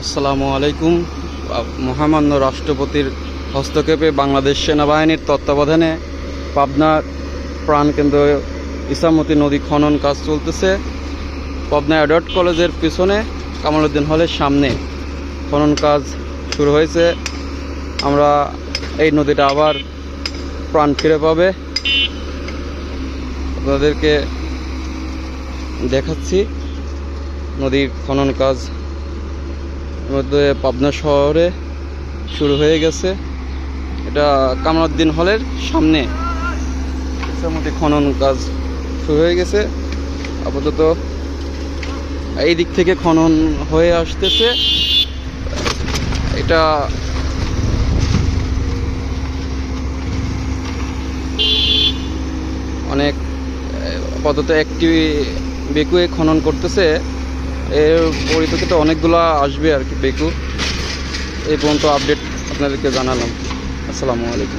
আসসালামু আলাইকুম। মহামান্য রাষ্ট্রপতির হস্তক্ষেপে বাংলাদেশ সেনাবাহিনীর তত্ত্বাবধানে পাবনা প্রাণকেন্দ্র ইসামতি নদী খনন কাজ চলতেছে। পাবনা অ্যাডওয়ার্ড কলেজের পিছনে কামালউদ্দিন হলের সামনে খনন কাজ শুরু হয়েছে। আমরা এই নদীটা আবার প্রাণ ফিরে পাবে আপনাদেরকে দেখাচ্ছি। নদীর খনন কাজ মধ্যে পাবনা শহরে শুরু হয়ে গেছে। এটা কামালউদ্দিন হলের সামনে ইসামতি খনন কাজ শুরু হয়ে গেছে। আপাতত এই দিক থেকে খনন হয়ে আসতেছে। এটা অনেক আপাতত একটি বেকুয়ে খনন করতেছে। এর পরিপ্রেক্ষিতে অনেকগুলো আসবে আর কি বেকু। এই পর্যন্ত আপডেট আপনাদেরকে জানালাম। আসসালামু আলাইকুম।